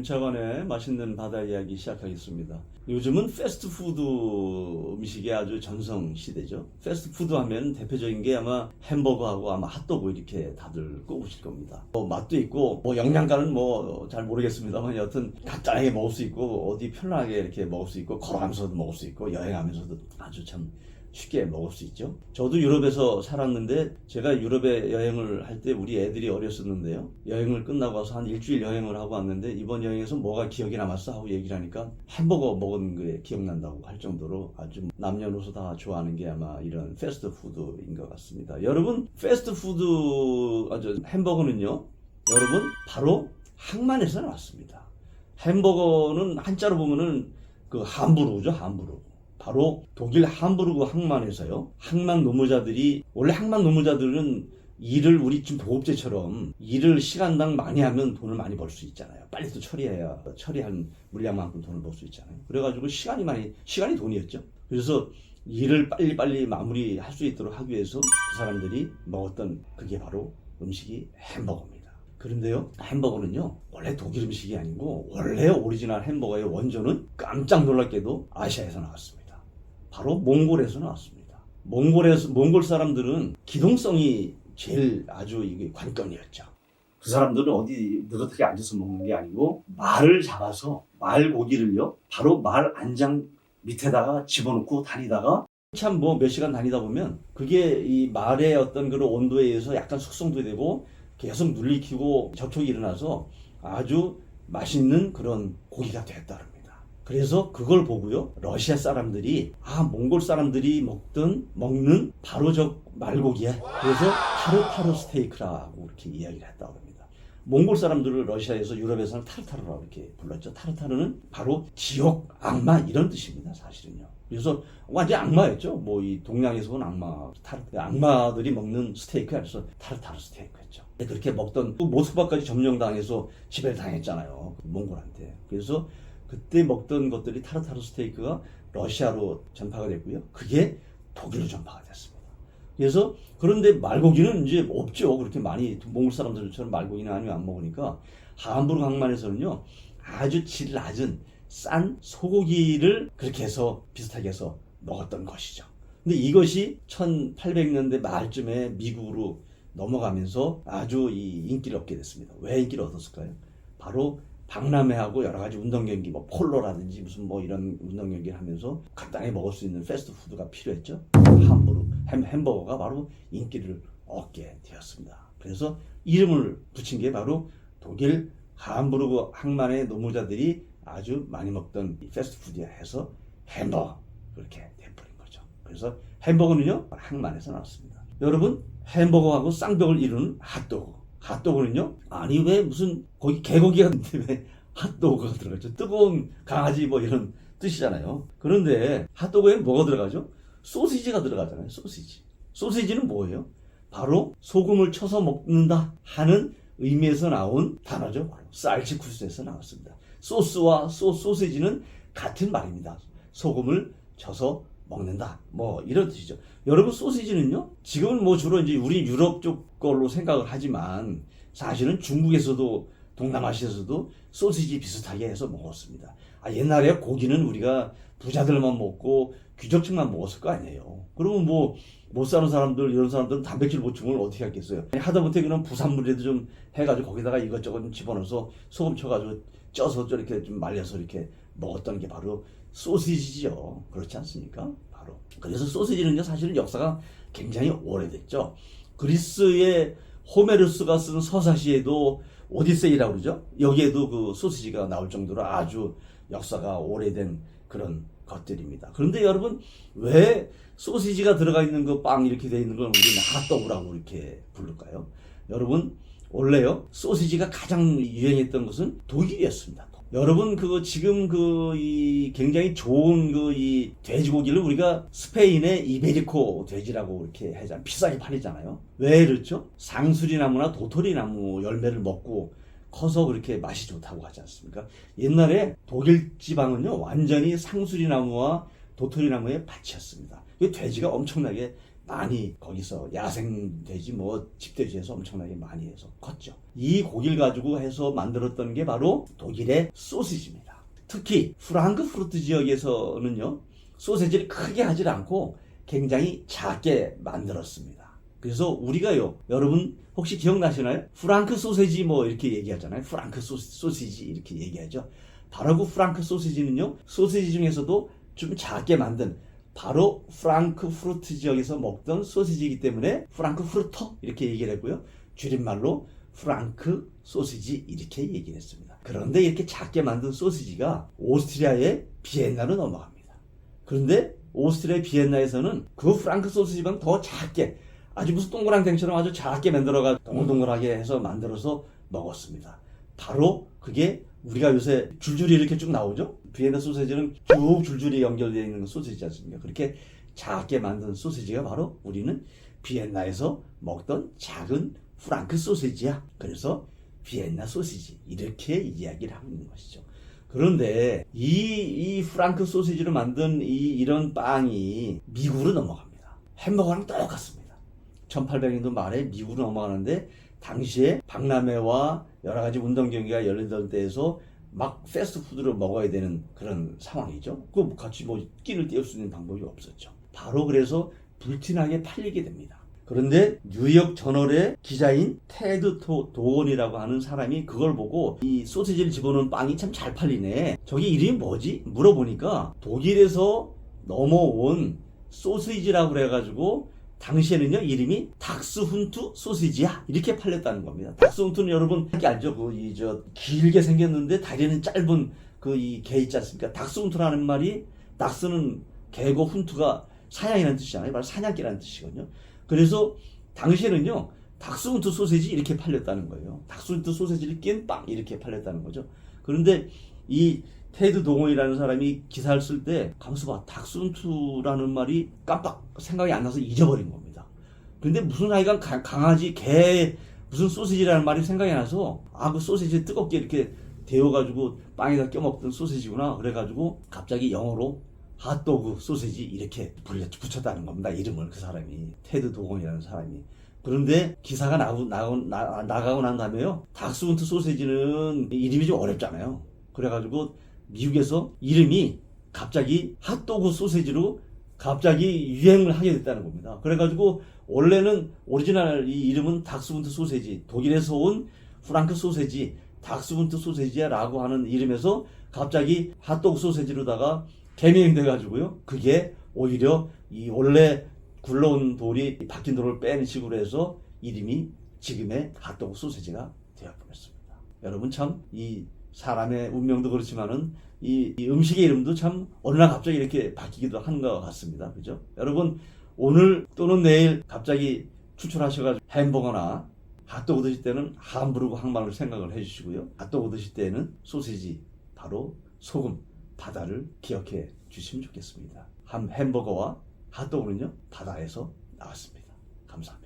김차관의 맛있는 바다 이야기 시작하겠습니다. 요즘은 패스트푸드 음식이 아주 전성 시대죠. 패스트푸드 하면 대표적인 게 아마 햄버거하고 아마 핫도그 이렇게 다들 꼽으실 겁니다. 맛도 있고 영양가는 잘 모르겠습니다만 여튼 간단하게 먹을 수 있고 어디 편하게 이렇게 먹을 수 있고 걸어가면서도 먹을 수 있고 여행하면서도 아주 참 쉽게 먹을 수 있죠. 저도 유럽에서 살았는데 제가 유럽에 여행을 할 때 우리 애들이 어렸었는데요. 여행을 끝나고 와서 한 일주일 여행을 하고 왔는데 이번 여행에서 뭐가 기억이 남았어 하고 얘기를 하니까 햄버거 먹은 게 기억난다고 할 정도로 아주 남녀노소 다 좋아하는 게 아마 이런 패스트푸드인 것 같습니다. 여러분 패스트푸드 햄버거는요. 여러분 바로 항만에서 나왔습니다. 햄버거는 한자로 보면은 그 함부르크죠. 함부르크. 바로 독일 함부르크 항만에서요. 항만 노무자들이 원래 항만 노무자들은 일을 우리 지금 도급제처럼 일을 시간당 많이 하면 돈을 많이 벌 수 있잖아요. 빨리 또 처리해야 처리한 물량만큼 돈을 벌 수 있잖아요. 그래가지고 시간이 돈이었죠. 그래서 일을 빨리 마무리할 수 있도록 하기 위해서 그 사람들이 먹었던 그게 바로 음식이 햄버거입니다. 그런데요, 햄버거는요 원래 독일 음식이 아니고 원래 오리지널 햄버거의 원조는 깜짝 놀랍게도 아시아에서 나왔습니다. 바로 몽골에서 나왔습니다. 몽골 사람들은 기동성이 제일 아주 이게 관건이었죠. 그 사람들은 어디 느긋하게 앉아서 먹는 게 아니고 말을 잡아서 말 고기를요 바로 말 안장 밑에다가 집어넣고 다니다가 참 몇 시간 다니다 보면 그게 이 말의 어떤 그런 온도에 의해서 약간 숙성도 되고 계속 눌리키고 접촉이 일어나서 아주 맛있는 그런 고기가 됐다 그럽니다. 그래서 그걸 보고요 러시아 사람들이 몽골 사람들이 먹는 바로 저 말고기야. 그래서 타르타르 스테이크라고 이렇게 이야기를 했다고 합니다. 몽골 사람들을 러시아에서 유럽에서는 타르타르라고 이렇게 불렀죠. 타르타르는 바로 지옥, 악마 이런 뜻입니다. 사실은요. 그래서 완전 악마였죠. 이 동양에서 온 악마들이 먹는 스테이크 그래서 타르타르 스테이크였죠. 그렇게 먹던 모스크바까지 점령당해서 지배를 당했잖아요. 몽골한테. 그래서 그때 먹던 것들이 타르타르 스테이크가 러시아로 전파가 됐고요. 그게 독일로 전파가 됐습니다. 그래서 그런데 말고기는 이제 없죠. 그렇게 많이 몽골 사람들처럼 말고기는 아니면 안 먹으니까 함부르크 항만에서는요 아주 질 낮은 싼 소고기를 그렇게 해서 비슷하게 해서 먹었던 것이죠. 근데 이것이 1800년대 말쯤에 미국으로 넘어가면서 아주 인기를 얻게 됐습니다. 왜 인기를 얻었을까요? 바로 박람회하고 여러 가지 운동 경기, 폴로라든지 무슨 이런 운동 경기를 하면서 간단히 먹을 수 있는 패스트푸드가 필요했죠. 햄버거가 바로 인기를 얻게 되었습니다. 그래서 이름을 붙인 게 바로 독일 함부르크 항만의 노무자들이 아주 많이 먹던 패스트푸드에 해서 햄버거 그렇게 돼버린 거죠. 그래서 햄버거는요 항만에서 나왔습니다. 여러분 햄버거하고 쌍벽을 이루는 핫도그는요? 아니 왜 무슨 거기 개고기가 있는데 왜 핫도그가 들어가죠? 뜨거운 강아지 이런 뜻이잖아요. 그런데 핫도그에 뭐가 들어가죠? 소시지가 들어가잖아요. 소시지는 뭐예요? 바로 소금을 쳐서 먹는다 하는 의미에서 나온 단어죠. 바로 쌀치쿠스에서 나왔습니다. 소스와 소시지는 같은 말입니다. 소금을 쳐서 먹는다. 이런 뜻이죠. 여러분 소시지는요. 지금은 주로 이제 우리 유럽 쪽 걸로 생각을 하지만 사실은 중국에서도 동남아시아에서도 소시지 비슷하게 해서 먹었습니다. 옛날에 고기는 우리가 부자들만 먹고 귀족층만 먹었을 거 아니에요. 그러면 못 사는 사람들 이런 사람들은 단백질 보충을 어떻게 하겠어요? 하다못해 그런 부산물이라도 좀 해가지고 거기다가 이것저것 좀 집어넣어서 소금 쳐가지고 쪄서 이렇게 좀 말려서 이렇게 먹었던 게 바로 소시지죠. 그렇지 않습니까? 바로. 그래서 소시지는요, 사실은 역사가 굉장히 오래됐죠. 그리스의 호메르스가 쓴 서사시에도 오디세이라고 그러죠. 여기에도 그 소시지가 나올 정도로 아주 역사가 오래된 그런 것들입니다. 그런데 여러분, 왜 소시지가 들어가 있는 그 빵 이렇게 돼 있는 걸 우리는 핫도그라고 이렇게 부를까요? 여러분, 원래요, 소시지가 가장 유행했던 것은 독일이었습니다. 여러분 지금 이 굉장히 좋은 이 돼지고기를 우리가 스페인의 이베리코 돼지라고 이렇게 하잖아요. 비싸게 팔리잖아요. 왜 그렇죠? 상수리나무나 도토리나무 열매를 먹고 커서 그렇게 맛이 좋다고 하지 않습니까? 옛날에 독일 지방은요 완전히 상수리나무와 도토리나무의 밭이었습니다. 이 돼지가 엄청나게 많이 거기서 야생돼지 뭐 집돼지에서 엄청나게 많이 해서 컸죠. 이 고기를 가지고 해서 만들었던 게 바로 독일의 소시지입니다. 특히 프랑크푸르트 지역에서는요, 소시지를 크게 하지 않고 굉장히 작게 만들었습니다. 그래서 우리가요, 여러분 혹시 기억나시나요? 프랑크 소시지 뭐 이렇게 얘기하잖아요. 프랑크 소시지 이렇게 얘기하죠. 바로 그 프랑크 소시지는요, 소시지 중에서도 좀 작게 만든 바로 프랑크푸르트 지역에서 먹던 소시지이기 때문에 프랑크푸르터 이렇게 얘기를 했고요. 줄임말로 프랑크 소시지 이렇게 얘기를 했습니다. 그런데 이렇게 작게 만든 소시지가 오스트리아의 비엔나로 넘어갑니다. 그런데 오스트리아 비엔나에서는 그 프랑크 소시지보다 더 작게, 아주 무슨 동그랑땡처럼 아주 작게 만들어가 동글동글하게 해서 만들어서 먹었습니다. 바로 그게 우리가 요새 줄줄이 이렇게 쭉 나오죠? 비엔나 소시지는 쭉 줄줄이 연결되어 있는 소시지지 않습니까? 그렇게 작게 만든 소시지가 바로 우리는 비엔나에서 먹던 작은 프랑크 소시지야. 그래서 비엔나 소시지 이렇게 이야기를 하고 있는 것이죠. 그런데 이 프랑크 소시지로 만든 이런 빵이 미국으로 넘어갑니다. 햄버거랑 똑같습니다. 1800년도 말에 미국으로 넘어가는데 당시에 박람회와 여러 가지 운동 경기가 열리던 때에서 막 패스트푸드를 먹어야 되는 그런 상황이죠. 그 같이 뭐 끼를 띄울 수 있는 방법이 없었죠. 바로 그래서 불티나게 팔리게 됩니다. 그런데 뉴욕 저널의 기자인 테드 도원이라고 하는 사람이 그걸 보고 이 소시지를 집어넣은 빵이 참 잘 팔리네. 저기 이름이 뭐지? 물어보니까 독일에서 넘어온 소시지라고 그래가지고 당시에는요, 이름이 닥스훈트 소시지야 이렇게 팔렸다는 겁니다. 닥스훈트는 여러분 알죠? 길게 생겼는데 다리는 짧은 이 개 있지 않습니까? 닥스훈트라는 말이, 닥스는 개고 훈트가 사냥이라는 뜻이잖아요. 바로 사냥개라는 뜻이거든요. 그래서 당시에는요, 닥스훈트 소시지 이렇게 팔렸다는 거예요. 닥스훈트 소시지를 낀 빵 이렇게 팔렸다는 거죠. 그런데 이 테드 동원이라는 사람이 기사를 쓸 때 가만있어 봐, 닥스훈트라는 말이 깜빡 생각이 안 나서 잊어버린 겁니다. 근데 무슨 아이가 강아지, 개 무슨 소시지라는 말이 생각이 나서 그 소시지 뜨겁게 이렇게 데워가지고 빵에다 껴먹던 소시지구나 그래가지고 갑자기 영어로 핫도그 소시지 이렇게 붙였다는 겁니다. 이름을, 그 사람이, 테드 도건이라는 사람이. 그런데 기사가 나가고 난 다음에요, 닥스훈트 소시지는 이름이 좀 어렵잖아요. 그래가지고 미국에서 이름이 갑자기 핫도그 소시지로 갑자기 유행을 하게 됐다는 겁니다. 그래가지고 원래는 오리지널 이 이름은 닥스훈트 소시지, 독일에서 온 프랑크 소시지, 닥스훈트 소시지라고 하는 이름에서 갑자기 핫도그 소시지로다가 개명이 돼가지고요, 그게 오히려 이 원래 굴러온 돌이 박힌 돌을 빼는 식으로 해서 이름이 지금의 핫도그 소시지가 되어버렸습니다. 여러분 참 이 사람의 운명도 그렇지만은 이 음식의 이름도 참 어느 날 갑자기 이렇게 바뀌기도 하는 것 같습니다. 그죠? 여러분 오늘 또는 내일 갑자기 추출하셔가지고 햄버거나 핫도그 드실 때는 함부르크 항만을 생각을 해주시고요. 핫도그 드실 때는 소시지, 바로 소금, 바다를 기억해 주시면 좋겠습니다. 햄버거와 핫도그는요, 바다에서 나왔습니다. 감사합니다.